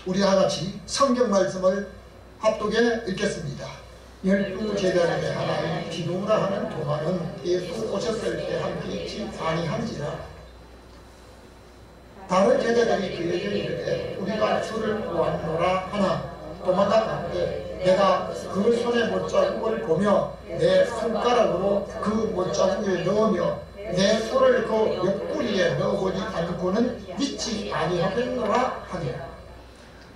우리 다같이 성경 말씀을 합독해 읽겠습니다. 12제자중에 하나인 디두라 하는 도마는 예수 오셨을 때 함께 있지 아니한지라. 다른 제자들이 그에게 이르되 우리가 주를 보았노라 하나 도마가 가되 내가 그 손의 못자국을 보며 내 손가락으로 그 못자국에 넣으며 내 손을 그 옆구리에 넣어보지 않고는 믿지 아니하겠노라 하니라.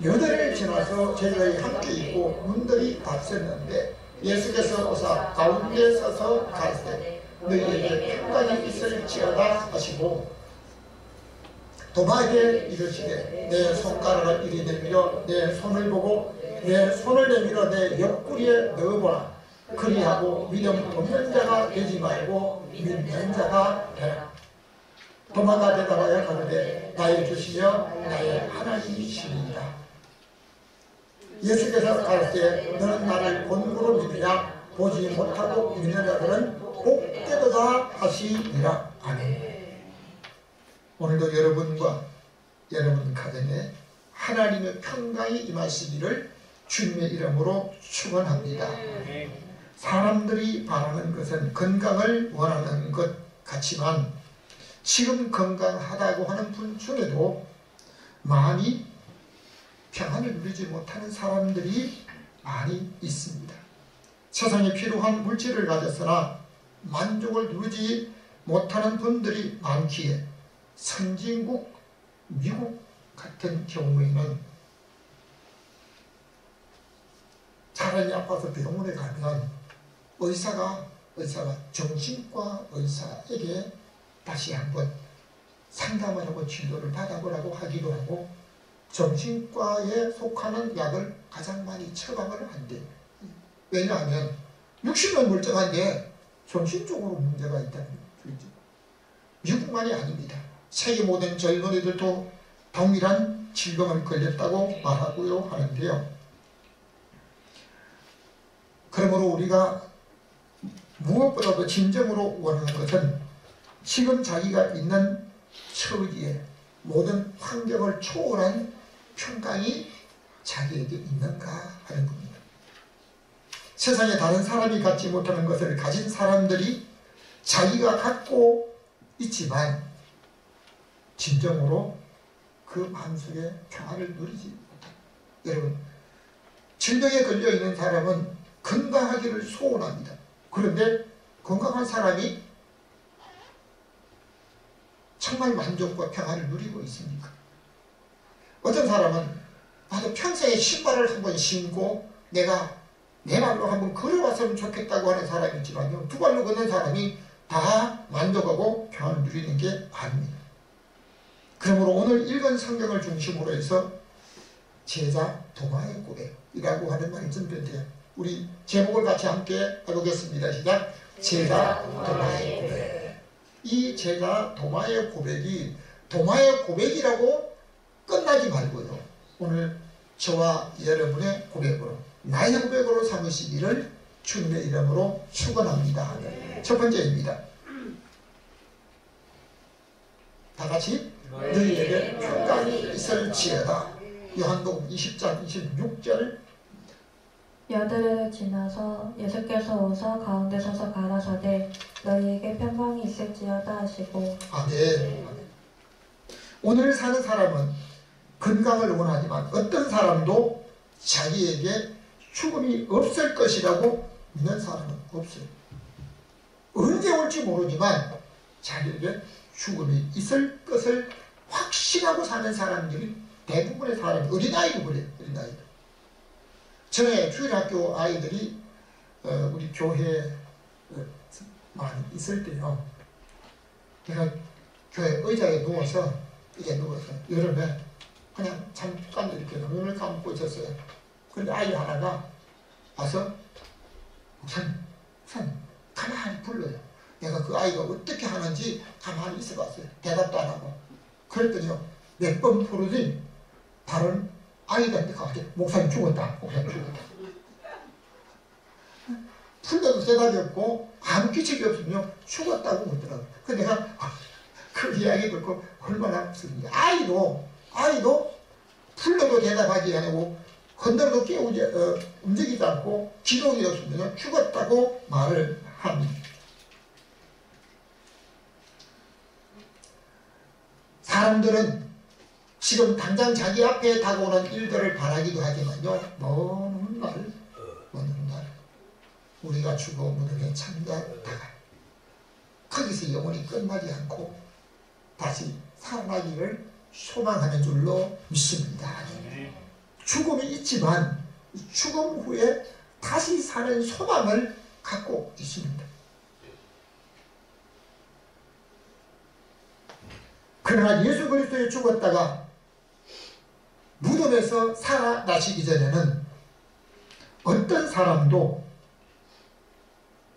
여덟을 지나서 제자들이 함께 있고 문들이 닫혔는데 예수께서 오사 가운데 서서 가시되 너희에게 평강이 있을지어다 하시고 도마에게 이르시되 내 손가락을 이리 내밀어 내 손을 보고 내 손을 내밀어 내 옆구리에 넣어보라. 그리하고 믿음 없는 자가 되지 말고 믿는 자가 되라. 도마가 대답하여 가로되 나의 주시며 나의 하나님이시니이다. 예수께서 가르치되 너는 나를 본고로 믿으냐 보지 못하고 믿는 자들은 복되도다 하시니라. 아멘. 오늘도 여러분과 여러분 가정에 하나님의 평강이 임하시기를 주님의 이름으로 축원합니다. 사람들이 바라는 것은 건강을 원하는 것 같지만 지금 건강하다고 하는 분 중에도 많이 평안을 누리지 못하는 사람들이 많이 있습니다. 세상에 필요한 물질을 가졌으나 만족을 누리지 못하는 분들이 많기에 선진국 미국 같은 경우에는 사람이 아파서 병원에 가면 의사가 정신과 의사에게 다시 한번 상담을 하고 치료를 받아보라고 하기도 하고 정신과에 속하는 약을 가장 많이 처방을 한대요. 왜냐하면 육신은 멀쩡한데 정신적으로 문제가 있다는 거죠. 미국만이 아닙니다. 세계 모든 젊은이들도 동일한 질병을 걸렸다고 말하고요 하는데요. 그러므로 우리가 무엇보다도 진정으로 원하는 것은 지금 자기가 있는 처지에 모든 환경을 초월한 평강이 자기에게 있는가 하는 겁니다. 세상에 다른 사람이 갖지 못하는 것을 가진 사람들이 자기가 갖고 있지만 진정으로 그 마음속에 평안을 누리지 못합니다. 여러분, 질병에 걸려있는 사람은 건강하기를 소원합니다. 그런데 건강한 사람이 정말 만족과 평안을 누리고 있습니까? 어떤 사람은 나도 평생에 신발을 한번 신고 내가 내 발로 한번 걸어왔으면 좋겠다고 하는 사람이 있지만요, 두 발로 걷는 사람이 다 만족하고 평안을 누리는 게 아닙니다. 그러므로 오늘 읽은 성경을 중심으로 해서 제자 도마의 고백이라고 하는 말이 전편돼요. 우리 제목을 같이 함께 해보겠습니다. 시작. 제자 도마의 고백. 이 제자 도마의 고백이 도마의 고백이라고 끝나지 말고요, 오늘 저와 여러분의 고백으로, 나의 고백으로 삼으시기를 주님의 이름으로 축원합니다. 첫 번째입니다. 다 같이 너희에게 평강이 있을지어다. 요한복음 20장 26절. 여드를 지나서 예수께서 오사 가운데 서서 가라사대 너희에게 평강이 있을지어다 하시고. 아멘. 오늘 사는 사람은 건강을 원하지만 어떤 사람도 자기에게 죽음이 없을 것이라고 믿는 사람은 없어요. 언제 올지 모르지만 자기에게 죽음이 있을 것을 확신하고 사는 사람들이 대부분의 사람이 어린아이도 그래요. 어린아이도. 전에 주일학교 아이들이 우리 교회에 많이 있을 때요, 내가 교회 의자에 누워서 여름에 그냥 잠깐 이렇게 눈을 감고 있었어요. 그런데 아이 하나가 와서 목사님 가만히 불러요. 내가 그 아이가 어떻게 하는지 가만히 있어봤어요. 대답도 안 하고. 그랬더니요, 몇 번 부르더니 다른 아이들한테 가서 목사님 죽었다. 풀려도 대답이 없고 아무 기책이 없으면 죽었다고 그러더라고요. 그래서 내가 그 이야기 듣고 얼마나 무섭냐. 아이도 아이도 불러도 대답하지 않고 흔들어도 움직이지 않고 기동이 없으면 죽었다고 말을 합니다. 사람들은 지금 당장 자기 앞에 다가오는 일들을 바라기도 하지만요, 먼 날 우리가 죽어 무덤에 잠자다가 거기서 영원히 끝나지 않고 다시 살아나기를 소망하는 줄로 믿습니다. 죽음이 있지만 죽음 후에 다시 사는 소망을 갖고 있습니다. 그러나 예수 그리스도에 죽었다가 무덤에서 살아나시기 전에는 어떤 사람도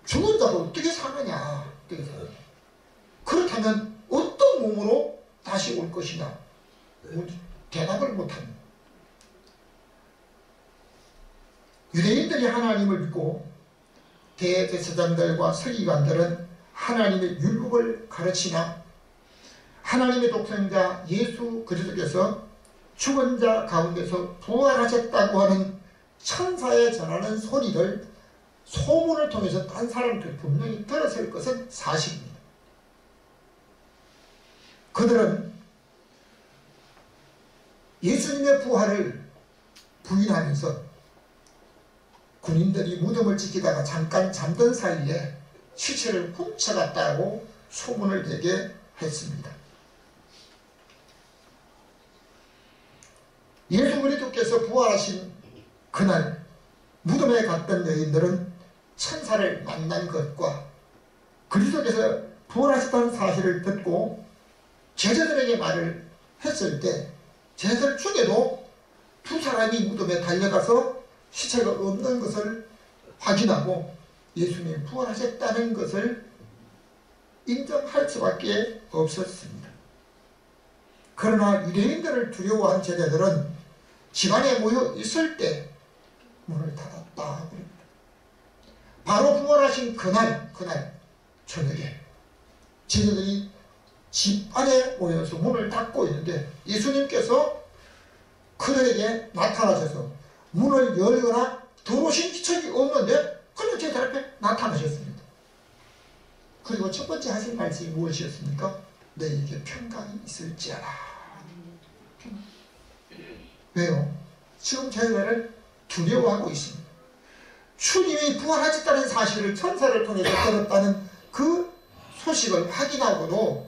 죽은 자가 어떻게 사느냐, 그렇다면 어떤 몸으로 다시 올 것이냐, 대답을 못합니다. 유대인들이 하나님을 믿고 대제사장들과 서기관들은 하나님의 율법을 가르치나 하나님의 독생자 예수 그리스도께서 죽은 자 가운데서 부활하셨다고 하는 천사에 전하는 소리를 소문을 통해서 딴 사람들이 분명히 들었을 것은 사실입니다. 그들은 예수님의 부활을 부인하면서 군인들이 무덤을 지키다가 잠깐 잠든 사이에 시체를 훔쳐갔다고 소문을 내게 했습니다. 예수 그리스도께서 부활하신 그날 무덤에 갔던 여인들은 천사를 만난 것과 그리스도께서 부활하셨다는 사실을 듣고 제자들에게 말을 했을 때 제자들 중에도 두 사람이 무덤에 달려가서 시체가 없는 것을 확인하고 예수님이 부활하셨다는 것을 인정할 수밖에 없었습니다. 그러나 유대인들을 두려워한 제자들은 집안에 모여 있을 때 문을 닫았다 그럽니다. 바로 부활하신 그날 저녁에 제자들이 집 안에 모여서 문을 닫고 있는데 예수님께서 그들에게 나타나셔서 문을 열거나 들어오신 기척이 없는데 그냥 제자들 앞에 나타나셨습니다. 그리고 첫 번째 하신 말씀이 무엇이었습니까? 너희에게 평강이 있을지어다. 왜요? 지금 제자를 두려워하고 있습니다. 주님이 부활하셨다는 사실을 천사를 통해서 들었다는 그 소식을 확인하고도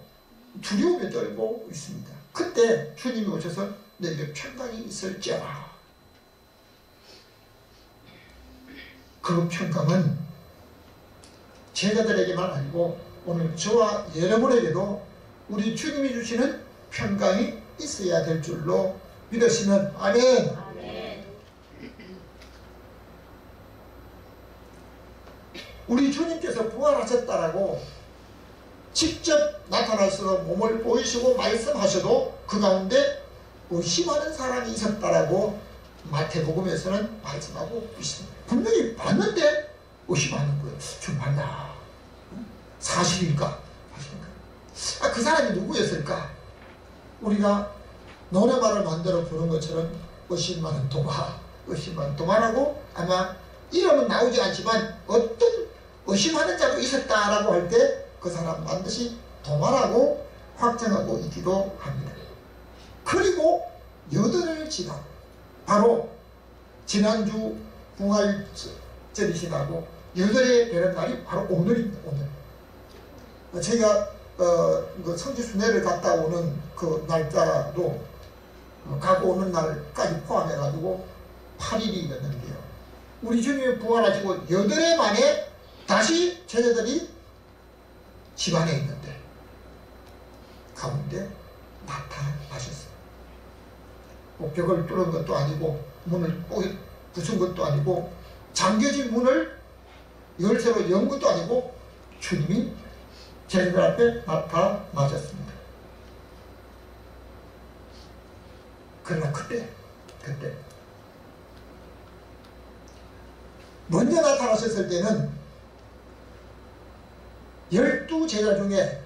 두려움에 떨고 있습니다. 그때 주님이 오셔서 너희에게 평강이 있을지어다. 그 평강은 제자들에게만 아니고 오늘 저와 여러분에게도 우리 주님이 주시는 평강이 있어야 될 줄로 믿으시면 아멘. 아멘. 우리 주님께서 부활하셨다라고 직접 나타나서 몸을 보이시고 말씀하셔도 그 가운데 의심하는 사람이 있었다라고 마태복음에서는 말씀하고 있습니다. 분명히 봤는데 의심하는 거예요. 좀 맞나? 사실일까? 그 사람이 누구였을까? 우리가 노래말을 만들어 부른 것처럼 의심많은 도마, 의심많은 도마라고 아마 이름은 나오지 않지만 어떤 의심하는 자도 있었다라고 할 때 그 사람 반드시 도마라고 확정하고 있기도 합니다. 그리고 여덟을 지나 바로 지난주 부활절이 지나고 여덟이 되는 날이 바로 오늘입니다. 오늘 제가 그 성지 순례를 갔다 오는 그 날짜도 가고 오는 날까지 포함해가지고 8일이었는데요. 우리 주님이 부활하시고 8해 만에 다시 제자들이 집안에 있는데 가운데 나타나셨어요. 뭐 벽을 뚫은 것도 아니고 문을 부순 것도 아니고 잠겨진 문을 열쇠로 연 것도 아니고 주님이 제자들 앞에 나타나셨습니다. 그러나 그때 먼저 나타나셨을 때는 12제자 중에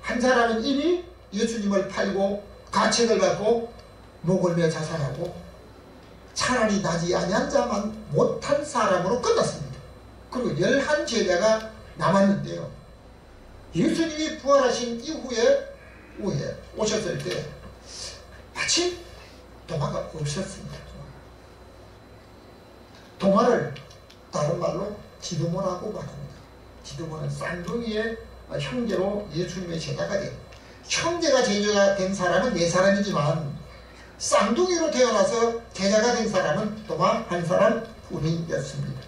한 사람은 이미 예수님을 팔고 가책을 받고 목을 매 자살하고 차라리 나지 아니한 자만 못한 사람으로 끝났습니다. 그리고 11제자가 남았는데요. 예수님이 부활하신 이후에 오셨을 때 마침 도마가 없었습니다. 도마를 다른 말로 디두모라고 말합니다. 디두모는 쌍둥이의 형제로 예수님의 제자가 된, 형제가 제자가 된 사람은 4사람이지만 쌍둥이로 태어나서 제자가 된 사람은 도마 한 사람 뿐이었습니다.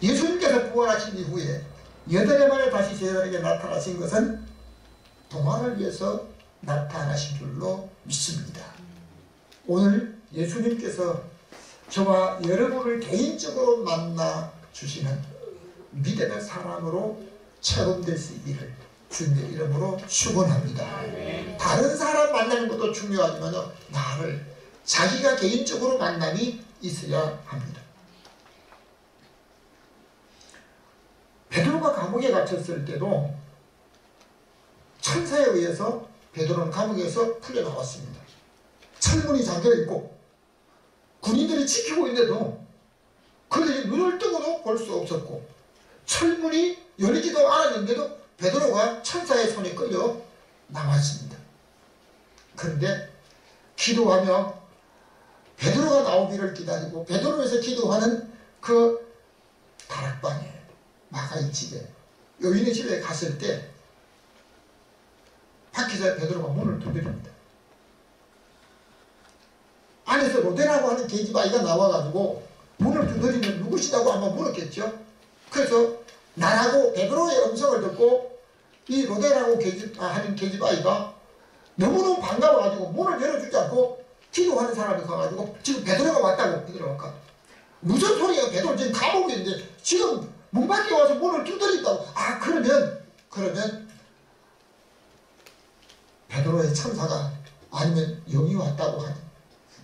예수님께서 부활하신 이후에 8해 만에 다시 제자에게 나타나신 것은 도마를 위해서 나타나신 줄로 믿습니다. 오늘 예수님께서 저와 여러분을 개인적으로 만나 주시는 믿음의 사람으로 체험될 수 있기를 주님의 이름으로 축원합니다. 다른 사람 만나는 것도 중요하지만 나를 자기가 개인적으로 만남이 있어야 합니다. 베드로가 감옥에 갇혔을 때도 천사에 의해서 베드로는 감옥에서 풀려나왔습니다. 철문이 잠겨있고 군인들이 지키고 있는데도 그들이 눈을 뜨고도 볼 수 없었고 철문이 열리지도 않았는데도 베드로가 천사의 손에 끌려 나왔습니다. 그런데 기도하며 베드로가 나오기를 기다리고 베드로에서 기도하는 그 다락방에 마가의 집에 여인의 집에 갔을 때 밖에서 베드로가 문을 두드립니다. 안에서 로데라고 하는 계집아이가 나와가지고 문을 두드리면 누구시다고 아마 물었겠죠. 그래서 나라고 베드로의 음성을 듣고 이 로데라고 하는 계집아이가 너무너무 반가워가지고 문을 열어주지 않고 기도하는 사람이 가가지고 지금 베드로가 왔다고. 베드로가 무슨 소리야, 베드로 지금 감옥에 있는데 지금 문 밖에 와서 문을 두드린다고. 아 그러면 베드로의 천사가 아니면 영이 왔다고 하니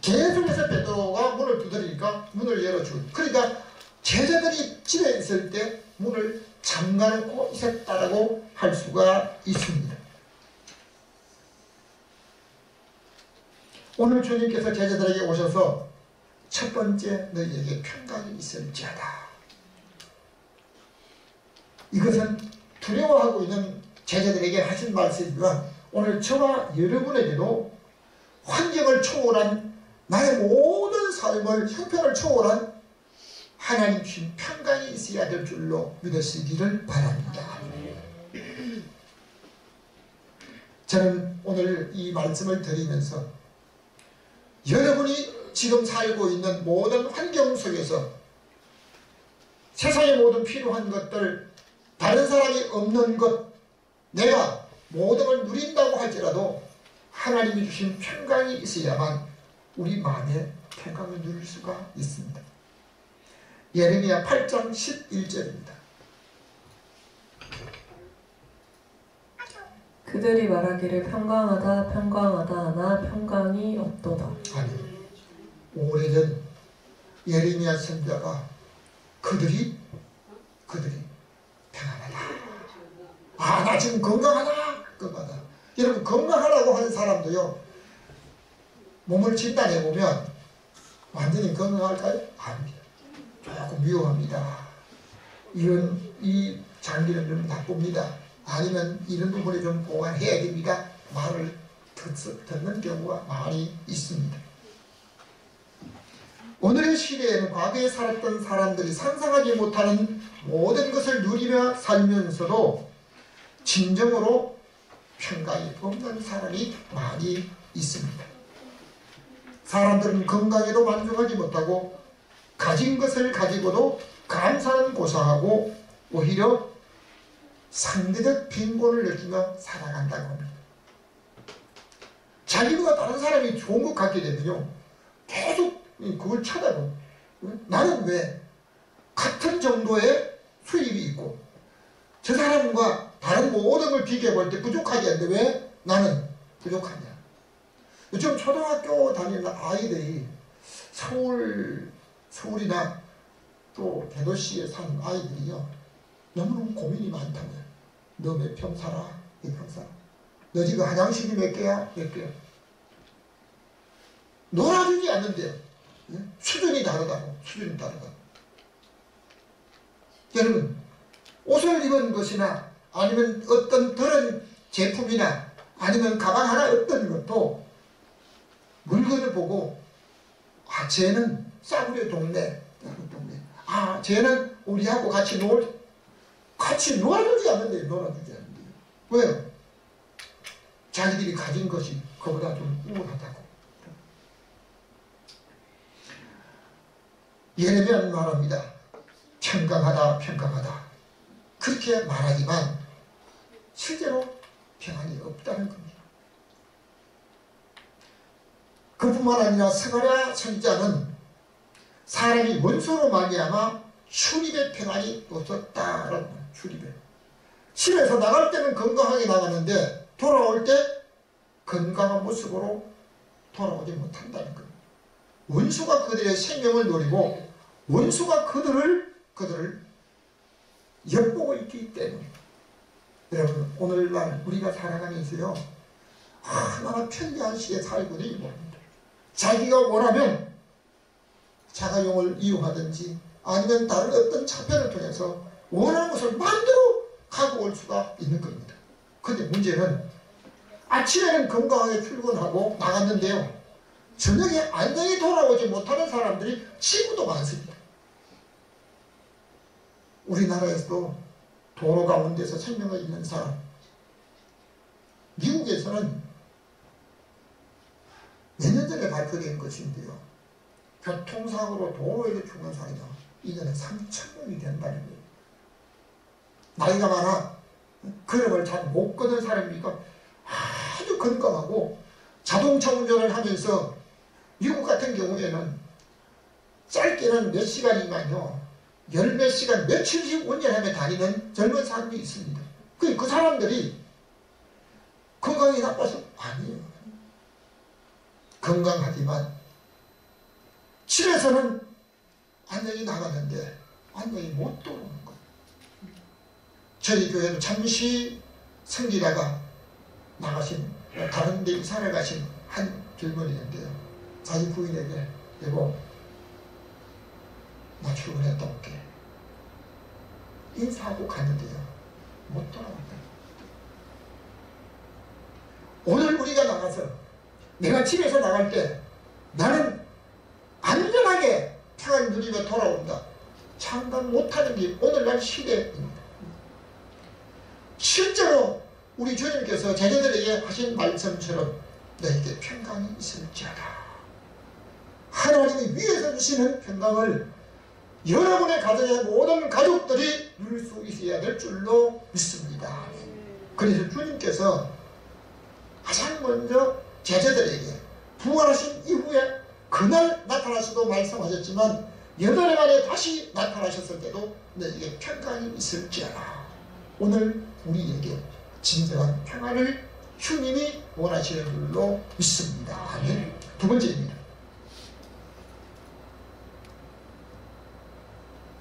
계속해서 베드로가 문을 두드리니까 문을 열어주고, 그러니까 제자들이 집에 있을 때 문을 잠가놓고 있었다라고 할 수가 있습니다. 오늘 주님께서 제자들에게 오셔서 첫 번째 너희에게 평강이 있을지어다. 이것은 두려워하고 있는 제자들에게 하신 말씀이지만 오늘 저와 여러분에게도 환경을 초월한 나의 모든 삶을 형편을 초월한 하나님 주신 평강이 있어야 될 줄로 믿으시기를 바랍니다. 저는 오늘 이 말씀을 드리면서 여러분이 지금 살고 있는 모든 환경 속에서 세상의 모든 필요한 것들, 다른 사람이 없는 것, 내가 모든 걸 누린다고 할지라도 하나님이 주신 평강이 있어야만 우리 마음에 평강을 누릴 수가 있습니다. 예레미야 8장 11절입니다. 그들이 말하기를 평강하다 평강하다 하나 평강이 없도다. 아니, 오래전 예레미야 선지자가 그들이 평안하다. 아, 나 지금 건강하다. 여러분, 건강하라고 하는 사람도요, 몸을 진단해보면 완전히 건강할까요? 아닙니다. 조금 위험합니다. 이 장기는 좀 나쁩니다. 아니면 이런 부분에 좀 보완해야 됩니다. 말을 듣는 경우가 많이 있습니다. 오늘의 시대에는 과거에 살았던 사람들이 상상하지 못하는 모든 것을 누리며 살면서도 진정으로 평강이 없는 사람이 많이 있습니다. 사람들은 건강에도 만족하지 못하고 가진 것을 가지고도 감사는 고사하고 오히려 상대적 빈곤을 느끼며 살아간다고 합니다. 자기보다 다른 사람이 좋은 것 같게 되면요, 계속 그걸 쳐다보고, 나는 왜 같은 정도의 수입이 있고 저 사람과 다른 모든 걸 비교해 볼 때 부족하게 하는데 왜 나는 부족하냐. 요즘 초등학교 다니는 아이들이 서울이나 또 대도시에 사는 아이들이요, 너무너무 고민이 많다고요. 너 몇 평 살아? 몇 평 살아? 너 지금 화장실이 몇 개야? 몇 개야? 놀아주지 않는데요. 수준이 다르다고. 수준이 다르다고. 여러분, 옷을 입은 것이나 아니면 어떤 그런 제품이나 아니면 가방 하나 어떤 것도 물건을 보고 쟤는 싸구려 동네, 쟤는 우리하고 같이 놀아주지 않는데요. 놀아주지 않는데요. 왜요? 자기들이 가진 것이 그보다 좀 우월하다고. 예레미야는 말합니다. 평강하다, 평강하다. 그렇게 말하지만 실제로 평안이 없다는 겁니다. 그뿐만 아니라 스가랴 선지자는 사람이 원수로 말미암아 출입의 평안이 없었다라는 거예요. 출입에. 집에서 나갈 때는 건강하게 나가는데 돌아올 때 건강한 모습으로 돌아오지 못한다는 겁니다. 원수가 그들의 생명을 노리고 원수가 그들을 엿보고 있기 때문에. 여러분, 오늘날 우리가 살아가면서요, 얼마나 편리한 시대에 살고 있는지 모릅니다. 자기가 원하면 자가용을 이용하든지 아니면 다른 어떤 차편을 통해서 원하는 것을 만들어 가고 올 수가 있는 겁니다. 그런데 문제는 아침에는 건강하게 출근하고 나갔는데요, 저녁에 안녕히 돌아오지 못하는 사람들이 지금도 많습니다. 우리나라에서도 도로 가운데서 생명을 잃는 사람, 미국에서는 몇 년 전에 발표된 것인데요, 교통사고로 도로에서 죽는 사람이 1년에 3,000명이 된다는 거예요. 나이가 많아 걸음을 잘 못 걷는 사람이니까 아주 건강하고 자동차 운전을 하면서 미국 같은 경우에는 짧게는 몇 시간이면요, 열 몇 시간, 며칠씩 운전하며 다니는 젊은 사람이 있습니다. 그 사람들이 건강이 나빠서 아니에요. 건강하지만 집에서는 안녕히 나가는데 안녕히 못 돌아오는 거예요. 저희 교회도 잠시 성지다가 나가신, 다른 데 이사를 가신 한 젊은이인데요, 자기 부인에게 여보, 나 출근했다 올게. 인사하고 갔는데요, 못 돌아왔다. 오늘 우리가 나가서 내가 집에서 나갈 때 나는 안전하게 평안 누리며 돌아온다. 장담 못하는 게 오늘날 시대입니다. 실제로 우리 주님께서 제자들에게 하신 말씀처럼 너에게 평강이 있을지어다. 하나님이 위에서 주시는 평강을 여러분의 가정의 모든 가족들이 누릴 수 있어야 될 줄로 믿습니다. 그래서 주님께서 가장 먼저 제자들에게 부활하신 이후에 그날 나타나셔도 말씀하셨지만 8일 만에 다시 나타나셨을 때도 너에게 평강이 있을지어다. 오늘 우리에게 진정한 평안을 주님이 원하시는 줄로 믿습니다. 아멘. 두 번째입니다.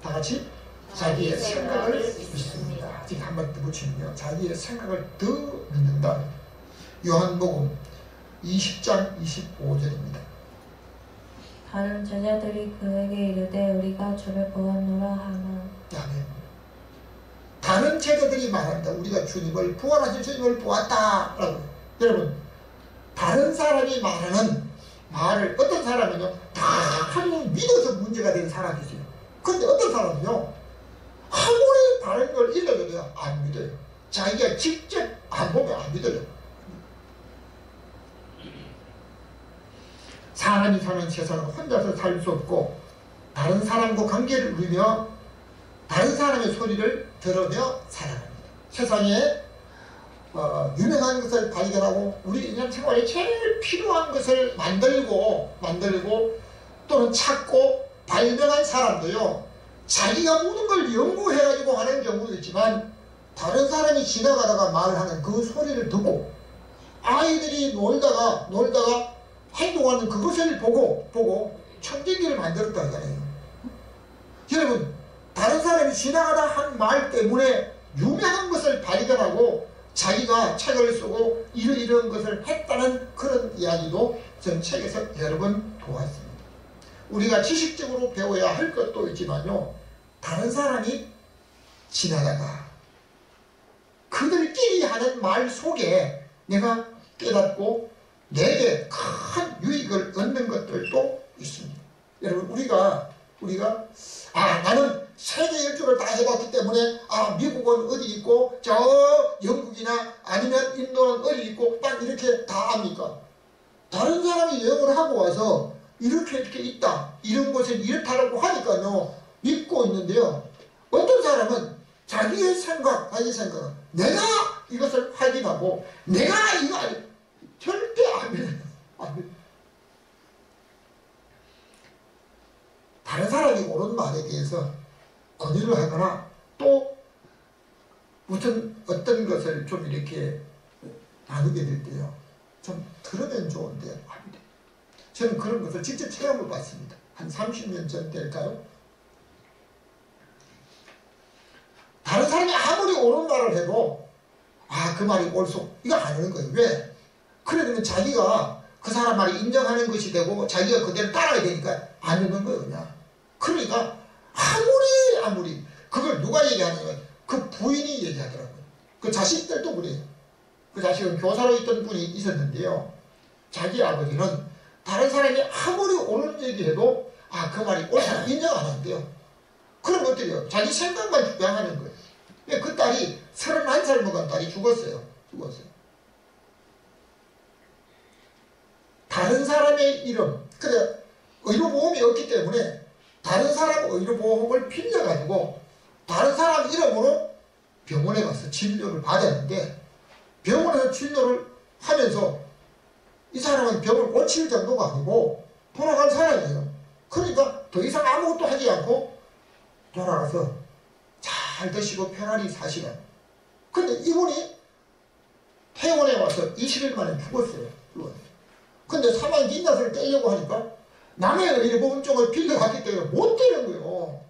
다 같이 자기의 생각을 믿습니다. 지금 한번 더 붙이면요, 자기의 생각을 더 믿는다. 요한복음 20장 25절입니다. 다른 제자들이 그에게 이르되 우리가 주를 보았노라 하나. 아멘. 다른 제자들이 말한다. 우리가 주님을, 부활하신 주님을 보았다 라고. 여러분, 다른 사람이 말하는 말을 어떤 사람은요, 다 믿어서 문제가 된 사람이죠. 근데 어떤 사람은요, 아무리 다른 걸 읽어줘도 안 믿어요. 자기가 직접 안 보면 안 믿어요. 사람이 사는 세상은 혼자서 살 수 없고 다른 사람과 관계를 누리며 다른 사람의 소리를 들으며 살아갑니다. 세상에 유명한 것을 발견하고 우리 인간 생활에 제일 필요한 것을 만들고 또는 찾고 발명한 사람도요, 자기가 모든 걸 연구해가지고 하는 경우도 있지만 다른 사람이 지나가다가 말하는 그 소리를 듣고 아이들이 놀다가 행동하는 그것을 보고 천재기를 만들었다 하잖아요. 여러분, 다른 사람이 지나가다 한 말 때문에 유명한 것을 발견하고 자기가 책을 쓰고 이러이러한 것을 했다는 그런 이야기도 저는 책에서 여러 번 보았습니다. 우리가 지식적으로 배워야 할 것도 있지만요, 다른 사람이 지나다가 그들끼리 하는 말 속에 내가 깨닫고 내게 큰 유익을 얻는 것들도 있습니다. 여러분, 우리가 나는 세계 일주를 다 해봤기 때문에 미국은 어디 있고 저 영국이나 아니면 인도는 어디 있고 딱 이렇게 다 압니까? 다른 사람이 여행을 하고 와서 이렇게 있다, 이런 곳은 이렇다라고 하니까요 믿고 있는데요, 어떤 사람은 자기의 생각 내가 이것을 확인하고 내가 이거 절대 안 믿어요. 다른 사람이 옳은 말에 대해서 권유를 하거나 또 어떤 것을 좀 이렇게 나누게 될 때요, 좀 들으면 좋은데 안 돼요. 저는 그런 것을 직접 체험을 봤습니다. 한 30년 전 될까요? 다른 사람이 아무리 옳은 말을 해도 그 말이 옳소 이거 안 하는 거예요. 왜? 그러면 자기가 그 사람 말이 인정하는 것이 되고 자기가 그대로 따라야 되니까 안 하는 거예요. 그냥. 그러니까 아무리 그걸 누가 얘기하냐면 그 부인이 얘기하더라고요. 그 자식들도 그래요. 그 자식은 교사로 있던 분이 있었는데요, 자기 아버지는 다른 사람이 아무리 옳은 얘기해도 그 말이 옳다 인정 안 한대요. 그럼 어때요? 자기 생각만 주장하는 거예요. 그 딸이 31살 먹은 딸이 죽었어요. 다른 사람의 이름, 그래 의료보험이 없기 때문에 다른 사람 의료보험을 빌려가지고 다른 사람 이름으로 병원에 가서 진료를 받았는데, 병원에서 진료를 하면서 이 사람은 병을 고칠 정도가 아니고 돌아간 사람이에요. 그러니까 더 이상 아무것도 하지 않고 돌아가서 잘 드시고 편안히 사시라. 근데 이분이 퇴원에 와서 20일 만에 죽었어요. 근데 사망 진단서를 떼려고 하니까 남의 의료보험 쪽을 빌려갔기 때문에 못 떼는 거예요.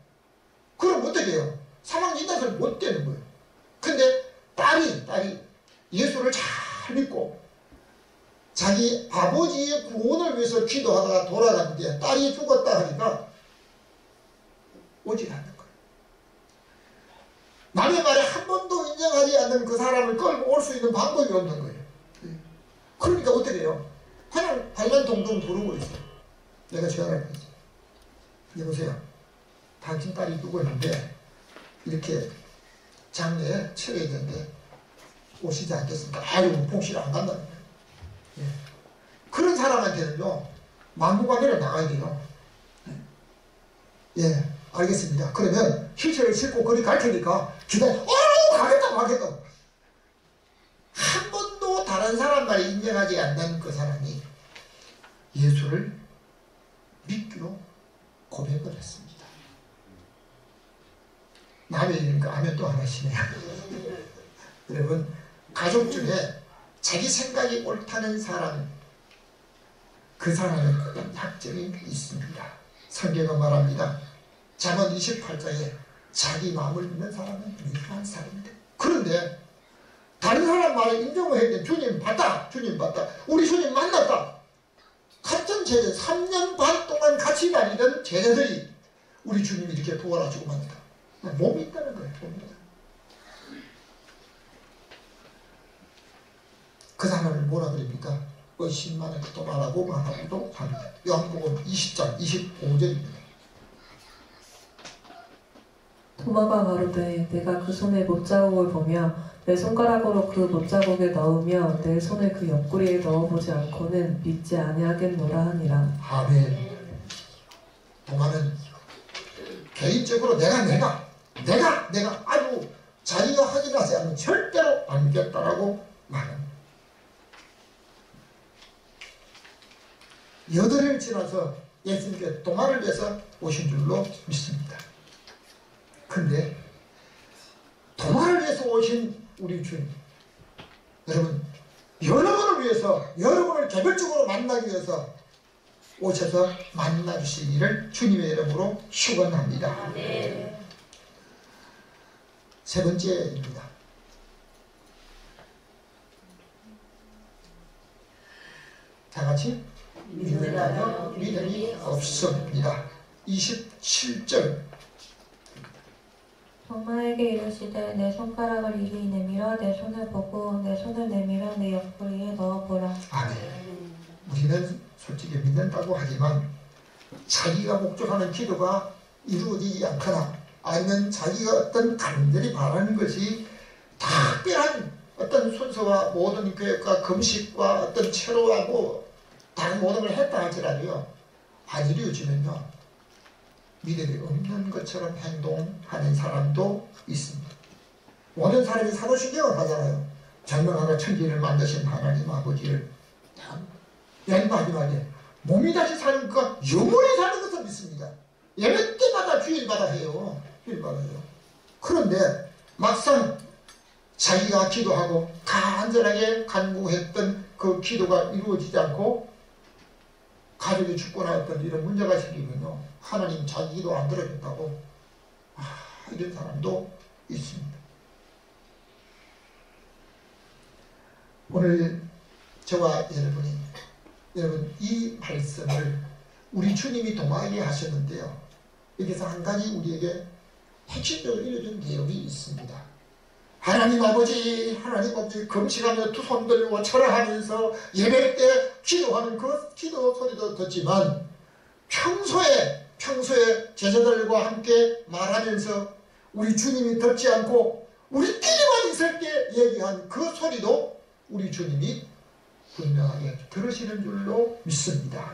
그럼 어떻게 해요? 사망 진단서를 못 떼는 거예요. 근데 딸이 예수를 잘 믿고 자기 아버지의 구원을 위해서 기도하다가 돌아갔는데 딸이 죽었다 하니까 오지 않는 거예요. 남의 말에 한 번도 인정하지 않는 그 사람을 끌고 올 수 있는 방법이 없는 거예요. 그러니까 어떻게 해요? 그냥 발만 동동 부르고 있어요. 내가 전화를 했지. 여보세요. 당신 딸이 죽었는데 이렇게 장례에 치러야 되는데 오시지 않겠습니까? 봉실 안 간다는 거예요. 예. 그런 사람한테는요, 막무가내로 나가야 돼요. 예, 알겠습니다. 그러면 휠체어를 싣고 거기 갈 테니까 기다려. 가겠다. 한 번도 다른 사람 말에 인정하지 않는 그 사람이 예수를 믿기로 고백을 했습니다. 남의 일이니까 하면 또 하나시네요. 여러분, 가족 중에 자기 생각이 옳다는 사람, 그 사람은 어떤 약점이 있습니다. 성경은 말합니다. 잠언 28장에 자기 마음을 믿는 사람은 유익한 사람이다. 그런데 다른 사람 말에 인정을 했는데 주님 봤다. 우리 주님 만났다. 같은 제자 3년 반 동안 같이 다니던 제자들이 우리 주님이 이렇게 부활하시고 만났다. 몸이 있다는 거예요. 그 사람을 뭐라 그럽니까? 의심만을 또 말하고도 합니다. 요한복음 20장 25절입니다. 도마가 가로되 내가 그 손에 못자국을 보며 내 손가락으로 그 못자국에 넣으며 내 손을 그 옆구리에 넣어보지 않고는 믿지 아니하겠노라 하니라. 아멘. 도마는 개인적으로 내가 아주 자기가 확인하지 않으면 절대로 안 믿겠다라고 말합니다. 8일 지나서 예수님께 도마를 위해서 오신 줄로 믿습니다. 근데 도마를 위해서 오신 우리 주님, 여러분, 여러분을 위해서, 여러분을 개별적으로 만나기 위해서 오셔서 만나주실 일을 주님의 이름으로 축원합니다. 세 번째입니다. 다 같이 믿으라면 믿음이 없습니다. 27절 도마에게 이르시되 내 손가락을 이리 내밀어 내 손을 보고 내 손을 내밀어 내 옆구리에 넣어보라. 아멘. 우리는 솔직히 믿는다고 하지만 자기가 목적하는 기도가 이루어지지 않거나 아니면 자기가 어떤 간절히 바라는 것이 특별한 어떤 순서와 모든 교육과 금식과 어떤 체로하고 다른 모든 걸 했다 할지라도요, 안 이루어지면요 믿음이 없는 것처럼 행동하는 사람도 있습니다. 모든 사람이 사도신경을 하잖아요. 전능하고 천지를 만드신 하나님 아버지를 맨 마지막에 몸이 다시 사는 것, 영원히 사는 것을 믿습니다. 예배 때마다 주일마다 해요. 주일마다 해요. 그런데 막상 자기가 기도하고 간절하게 간구했던 그 기도가 이루어지지 않고 가족이 죽거나 어떤 이런 문제가 생기면요, 하나님 자기 기도 안 들어준다고 이런 사람도 있습니다. 오늘 저와 여러분 이 말씀을 우리 주님이 도마에게 하셨는데요, 여기서 한 가지 우리에게 핵심적으로 이루어진 내용이 있습니다. 하나님 아버지 금식하며 두 손 들고 절하하면서 예배 때 기도하는 그 기도 소리도 듣지만 평소에 제자들과 함께 말하면서 우리 주님이 듣지 않고 우리끼리만 있을 때 얘기한 그 소리도 우리 주님이 분명하게 들으시는 줄로 믿습니다.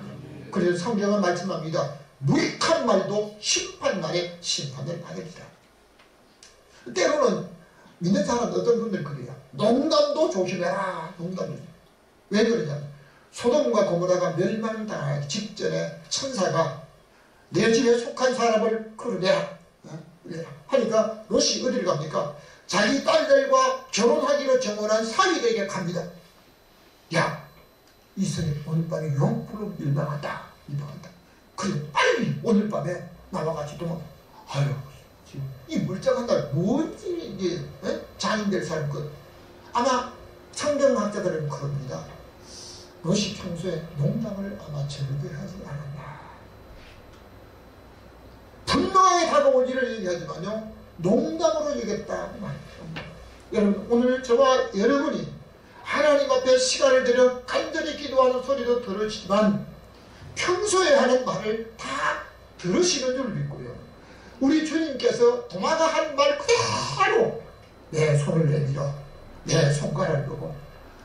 그래서 성경은 말씀합니다. 무익한 말도 심판날에 심판을 받으리라. 때로는 믿는 사람 어떤 분들 그래요. 농담도 조심해라. 농담도. 왜 그러냐면 소돔과 고모라가 멸망당하기 직전에 천사가 내 집에 속한 사람을 끌어내라 하니까 롯이 어디를 갑니까? 자기 딸들과 결혼하기로 정언한 사위에게 갑니다. 야, 이스라엘 오늘 밤에 용불로 멸망한다. 그래 빨리 오늘 밤에 나와 같이 도망. 아유, 지금 이 멀쩡한 날 뭔지 이제 장인들 사는 것. 아마 성경학자들은 그럽니다. 롯이 평소에 농담을 아마 절대하지 않았나. 분명하게 다가오기를 얘기하지만요, 농담으로 얘기했다. 여러분, 오늘 저와 여러분이 하나님 앞에 시간을 들여 간절히 기도하는 소리도 들으시지만 평소에 하는 말을 다 들으시는 줄 믿고요. 우리 주님께서 도마가 한 말 그대로 내 손을 내밀어 내 손가락을 보고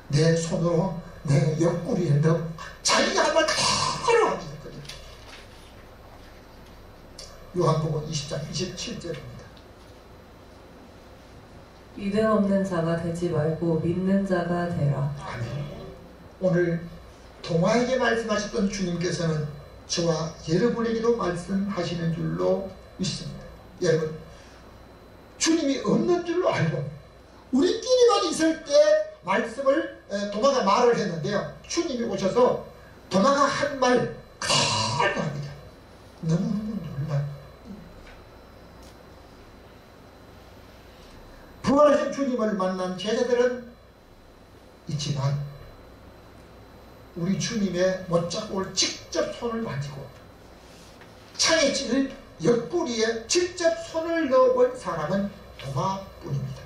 내 손으로 내 옆구리에 넣어 자기가 한 말 그대로 합니다. 요한복음 20장 27절입니다. 믿음 없는 자가 되지 말고 믿는 자가 되라. 아멘. 오늘 도마에게 말씀하셨던 주님께서는 저와 여러분에게도 말씀하시는 줄로 믿습니다. 여러분, 주님이 없는 줄로 알고 우리끼리만 있을 때 말씀을 도마가 말을 했는데요, 주님이 오셔서 도마가 한 말 그대로 합니다. 너무너무 놀라요. 부활하신 주님을 만난 제자들은 있지만 우리 주님의 못자국을 직접 손을 만지고 창에 찔릴 옆구리에 직접 손을 넣어본 사람은 도마뿐입니다.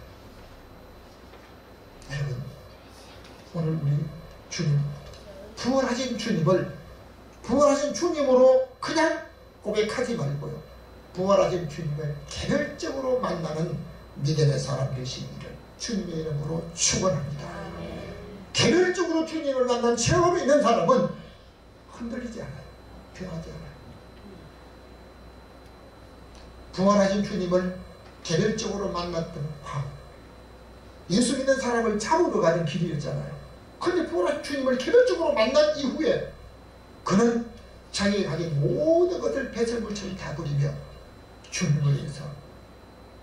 여러분, 오늘 우리 주님, 부활하신 주님으로 그냥 고백하지 말고요, 부활하신 주님을 개별적으로 만나는 믿음의 사람 되시기를 주님의 이름으로 축원합니다. 개별적으로 주님을 만난 체험이 있는 사람은 흔들리지 않아요. 변하지 않아요. 부활하신 주님을 개별적으로 만났던 밤, 예수 믿는 사람을 잡으러 가는 길이었잖아요. 그런데 부활하신 주님을 개별적으로 만난 이후에 그는 자기가 가진 모든 것을 배설물처럼 다 버리며 주님을 위해서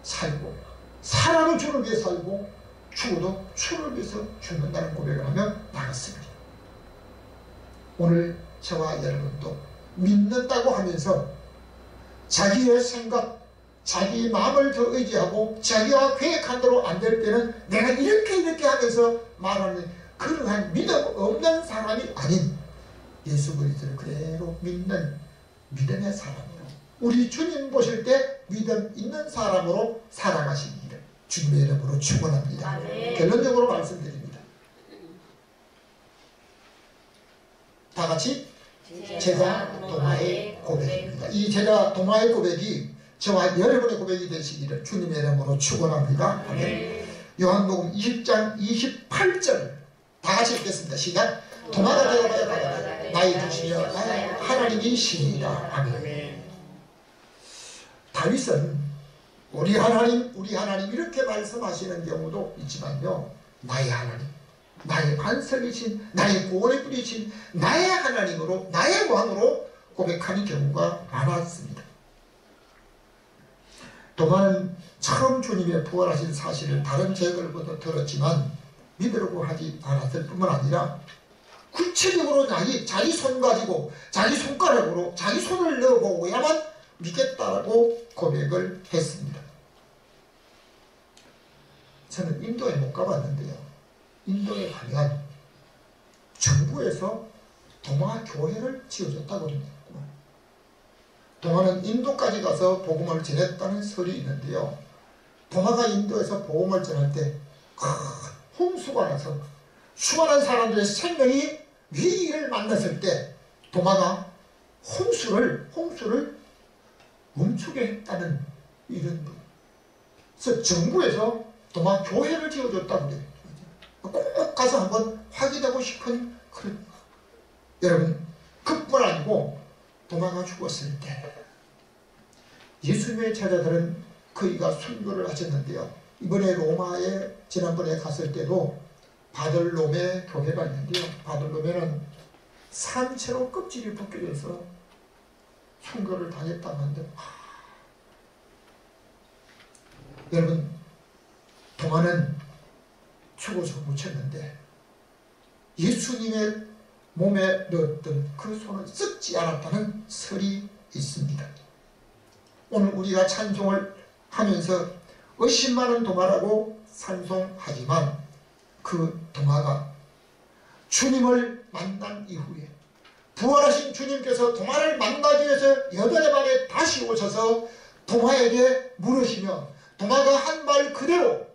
살고, 살아도 주를 위해 살고 죽어도 주를 위해서 죽는다는 고백을 하며 나갔습니다. 오늘 저와 여러분도 믿는다고 하면서 자기의 생각, 자기 마음을 더 의지하고 자기가 계획한 대로 안 될 때는 내가 이렇게 하면서 말하는 그러한 믿음 없는 사람이 아닌 예수 그리스도를 그대로 믿는 믿음의 사람으로, 우리 주님 보실 때 믿음 있는 사람으로 살아가시기를 주님의 이름으로 축원합니다. 결론적으로 말씀드립니다. 다 같이 제자 도마의 고백입니다. 이 제자 도마의 고백이 저와 여러분의 고백이 되시기를 주님의 이름으로 축원합니다. 아멘. 요한복음 20장 28절 다 같이 읽겠습니다. 시작. 도마가 대답하여 나의 주시며 하나님이 시니라. 아멘. 다윗은 우리 하나님 이렇게 말씀하시는 경우도 있지만요, 나의 하나님, 나의 반석이신, 나의 구원의 뿌리신 나의 하나님으로, 나의 왕으로 고백하는 경우가 많았습니다. 도마는 처음 주님의 부활하신 사실을 다른 제글보다 들었지만 믿으려고 하지 않았을 뿐만 아니라 구체적으로 자기 손 가지고, 자기 손가락으로 자기 손을 넣어보고야만 믿겠다라고 고백을 했습니다. 저는 인도에 못 가봤는데요, 인도에 가면 정부에서 도마 교회를 지어줬다고 그럽니다. 도마는 인도까지 가서 복음을 전했다는 설이 있는데요, 도마가 인도에서 복음을 전할 때 홍수가 나서 수많은 사람들의 생명이 위기를 만났을 때 도마가 홍수를 멈추게 했다는 이런 분. 그래서 정부에서 도마 교회를 지어줬다고 그래요. 꼭 가서 한번 확인하고 싶은 그런. 여러분, 그뿐 아니고 도마가 죽었을 때 예수님의 제자들은 그이가 순교를 하셨는데요, 이번에 로마에 지난번에 갔을 때도 바들로메 교회가 있는데요, 바들로메는 산채로 껍질이 벗겨져서 순교를 당했다고 하는데, 여러분, 도마는 죽어서 묻혔는데 예수님의 몸에 넣었던 그 손을 썩지 않았다는 설이 있습니다. 오늘 우리가 찬송을 하면서 의심 많은 도마라고 찬송하지만 그 도마가 주님을 만난 이후에 부활하신 주님께서 도마를 만나기 위해서 여덟의 밤에 다시 오셔서 도마에게 물으시며 도마가 한 말 그대로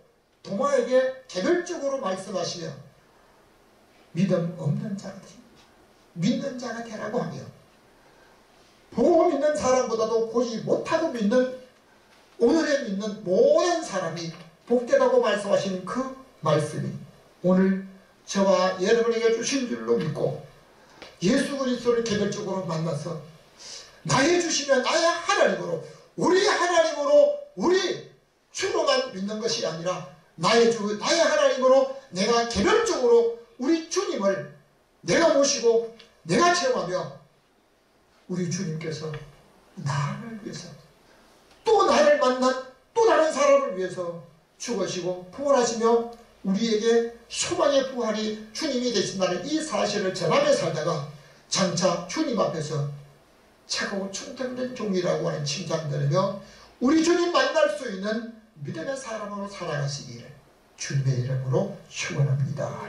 도마에게 개별적으로 말씀하시며 믿음 없는 자가 믿는 자가 되라고 하며, 보고 믿는 사람보다도 보지 못하고 믿는, 오늘에 믿는 모든 사람이 복되다고 말씀하시는 그 말씀이 오늘 저와 여러분에게 주신 줄로 믿고 예수 그리스도를 개별적으로 만나서 나의 주시면 나의 하나님으로, 우리 하나님으로, 우리 주로만 믿는 것이 아니라 나의 주, 나의 하나님으로 내가 개별적으로 우리 주님을 내가 모시고 내가 체험하며 우리 주님께서 나를 위해서 또 나를 만난 또 다른 사람을 위해서 죽으시고 부활하시며 우리에게 소망의 부활이 주님이 되신다는 이 사실을 전하며 살다가 장차 주님 앞에서 차가워 충성된 종이라고 하는 칭찬 들으며 우리 주님 만날 수 있는 믿음의 사람으로 살아가시기를 주님의 이름으로 축원합니다.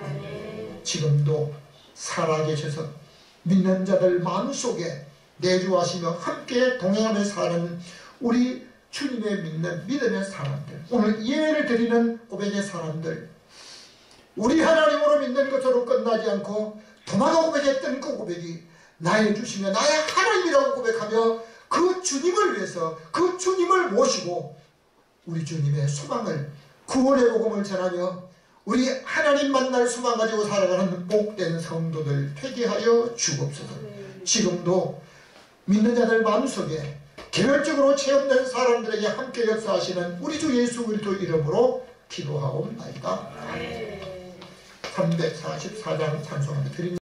지금도 살아계셔서 믿는 자들 마음속에 내주하시며 함께 동행하며 사는 우리 주님의 믿는 믿음의 사람들, 오늘 예배를 드리는 고백의 사람들, 우리 하나님으로 믿는 것으로 끝나지 않고 도마가 고백했던 그 고백이 나의 주시며 나의 하나님이라고 고백하며 그 주님을 위해서 그 주님을 모시고 우리 주님의 소망을, 구원의 복음을 전하며 우리 하나님 만날 소망 가지고 살아가는 복된 성도들 되게 하여 주옵소서. 지금도 믿는 자들 마음속에 개별적으로 체험된 사람들에게 함께 역사하시는 우리 주 예수 그리스도 이름으로 기도하옵나이다. 344장 찬송하며 드립니다.